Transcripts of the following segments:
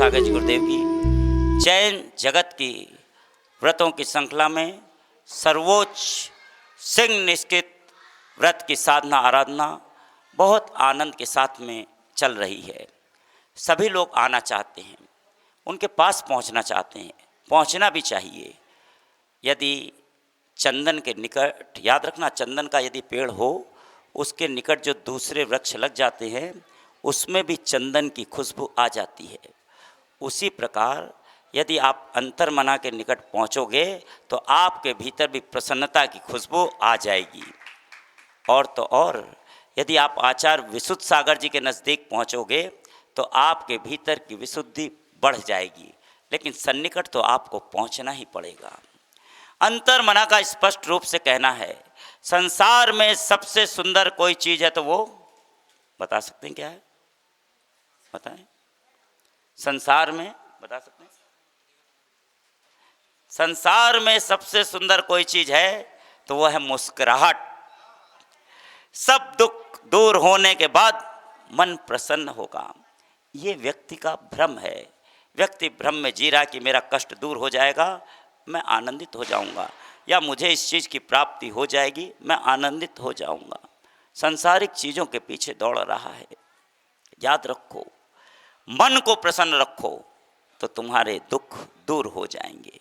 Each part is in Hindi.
सागर जी गुरुदेव की जैन जगत की व्रतों की श्रृंखला में सर्वोच्च सिंह निष्कृत व्रत की साधना आराधना बहुत आनंद के साथ में चल रही है। सभी लोग आना चाहते हैं, उनके पास पहुंचना चाहते हैं, पहुंचना भी चाहिए। यदि चंदन के निकट, याद रखना, चंदन का यदि पेड़ हो उसके निकट जो दूसरे वृक्ष लग जाते हैं उसमें भी चंदन की खुशबू आ जाती है। उसी प्रकार यदि आप अंतर्मना के निकट पहुंचोगे तो आपके भीतर भी प्रसन्नता की खुशबू आ जाएगी। और तो और यदि आप आचार्य विशुद्ध सागर जी के नज़दीक पहुंचोगे तो आपके भीतर की विशुद्धि बढ़ जाएगी। लेकिन सन्निकट तो आपको पहुंचना ही पड़ेगा। अंतर्मना का स्पष्ट रूप से कहना है, संसार में सबसे सुंदर कोई चीज़ है तो वो बता सकते हैं क्या है? बताएं। संसार में बता सकते हैं? संसार में सबसे सुंदर कोई चीज है तो वह है मुस्कुराहट। सब दुख दूर होने के बाद मन प्रसन्न होगा। ये व्यक्ति का भ्रम है। व्यक्ति भ्रम में जी रहा कि मेरा कष्ट दूर हो जाएगा, मैं आनंदित हो जाऊंगा, या मुझे इस चीज़ की प्राप्ति हो जाएगी, मैं आनंदित हो जाऊंगा। सांसारिक चीज़ों के पीछे दौड़ रहा है। याद रखो, मन को प्रसन्न रखो तो तुम्हारे दुख दूर हो जाएंगे।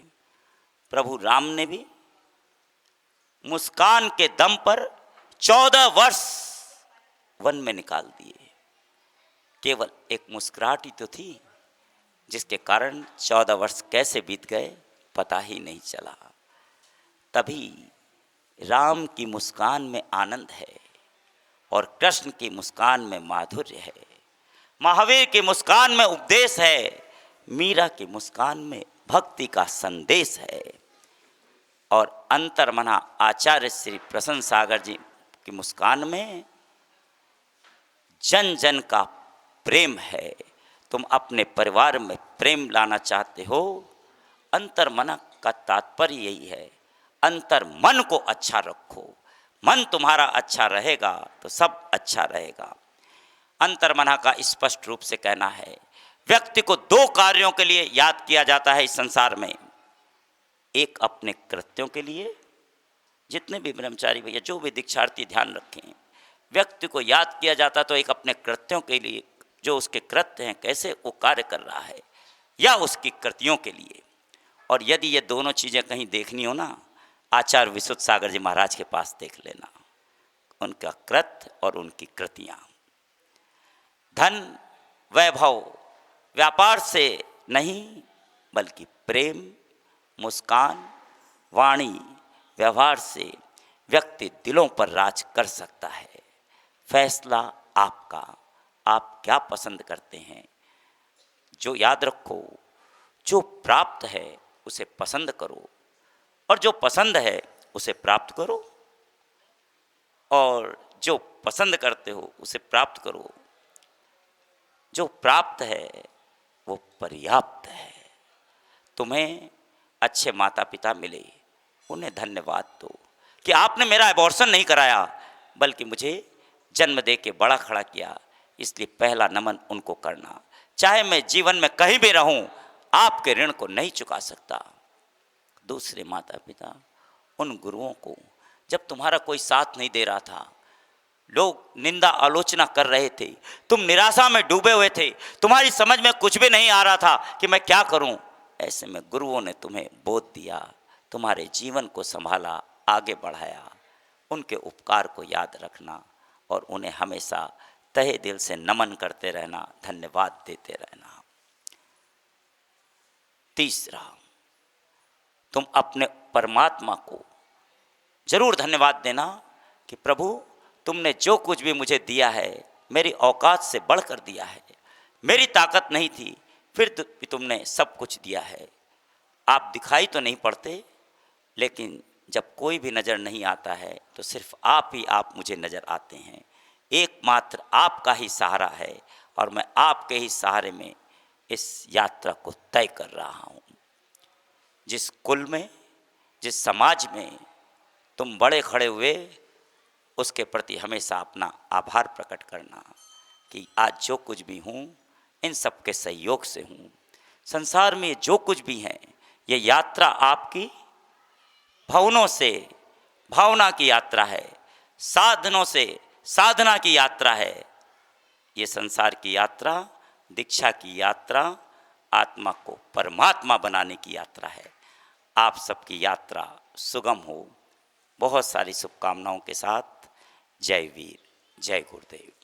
प्रभु राम ने भी मुस्कान के दम पर 14 वर्ष वन में निकाल दिए। केवल एक मुस्कुराहट ही तो थी जिसके कारण 14 वर्ष कैसे बीत गए पता ही नहीं चला। तभी राम की मुस्कान में आनंद है और कृष्ण की मुस्कान में माधुर्य है, महावीर की मुस्कान में उपदेश है, मीरा की मुस्कान में भक्ति का संदेश है, और अंतर्मना आचार्य श्री प्रसन्न सागर जी की मुस्कान में जन जन का प्रेम है। तुम अपने परिवार में प्रेम लाना चाहते हो, अंतर्मना का तात्पर्य यही है। अंतर मन को अच्छा रखो, मन तुम्हारा अच्छा रहेगा तो सब अच्छा रहेगा। अंतर्मना का स्पष्ट रूप से कहना है, व्यक्ति को 2 कार्यों के लिए याद किया जाता है इस संसार में। एक अपने कृत्यों के लिए, जितने भी ब्रह्मचारी भैया जो भी दीक्षार्थी ध्यान रखें, व्यक्ति को याद किया जाता तो एक अपने कृत्यों के लिए, जो उसके कृत्य हैं कैसे वो कार्य कर रहा है, या उसकी कृतियों के लिए। और यदि ये दोनों चीज़ें कहीं देखनी हो ना, आचार्य विशुद्ध सागर जी महाराज के पास देख लेना, उनका कृत्य और उनकी कृतियाँ। धन वैभव व्यापार से नहीं बल्कि प्रेम, मुस्कान, वाणी, व्यवहार से व्यक्ति दिलों पर राज कर सकता है। फैसला आपका, आप क्या पसंद करते हैं। जो याद रखो, जो प्राप्त है उसे पसंद करो, और जो पसंद है उसे प्राप्त करो, और जो पसंद करते हो उसे प्राप्त करो। जो प्राप्त है वो पर्याप्त है। तुम्हें अच्छे माता पिता मिले, उन्हें धन्यवाद दो कि आपने मेरा अबॉर्शन नहीं कराया बल्कि मुझे जन्म दे के बड़ा खड़ा किया, इसलिए पहला नमन उनको करना। चाहे मैं जीवन में कहीं भी रहूं, आपके ऋण को नहीं चुका सकता। दूसरे माता पिता, उन गुरुओं को, जब तुम्हारा कोई साथ नहीं दे रहा था, लोग निंदा आलोचना कर रहे थे, तुम निराशा में डूबे हुए थे, तुम्हारी समझ में कुछ भी नहीं आ रहा था कि मैं क्या करूं, ऐसे में गुरुओं ने तुम्हें बोध दिया, तुम्हारे जीवन को संभाला, आगे बढ़ाया। उनके उपकार को याद रखना और उन्हें हमेशा तहे दिल से नमन करते रहना, धन्यवाद देते रहना। तीसरा, तुम अपने परमात्मा को जरूर धन्यवाद देना कि प्रभु तुमने जो कुछ भी मुझे दिया है मेरी औकात से बढ़कर दिया है। मेरी ताकत नहीं थी, फिर भी तुमने सब कुछ दिया है। आप दिखाई तो नहीं पड़ते, लेकिन जब कोई भी नज़र नहीं आता है तो सिर्फ आप ही आप मुझे नज़र आते हैं। एकमात्र आपका ही सहारा है और मैं आपके ही सहारे में इस यात्रा को तय कर रहा हूँ। जिस कुल में, जिस समाज में तुम बड़े खड़े हुए, उसके प्रति हमेशा अपना आभार प्रकट करना कि आज जो कुछ भी हूँ इन सब के सहयोग से हूँ। संसार में जो कुछ भी है, ये यात्रा आपकी भावनों से भावना की यात्रा है, साधनों से साधना की यात्रा है। ये संसार की यात्रा, दीक्षा की यात्रा, आत्मा को परमात्मा बनाने की यात्रा है। आप सबकी यात्रा सुगम हो। बहुत सारी शुभकामनाओं के साथ, जय वीर, जय गुरुदेव।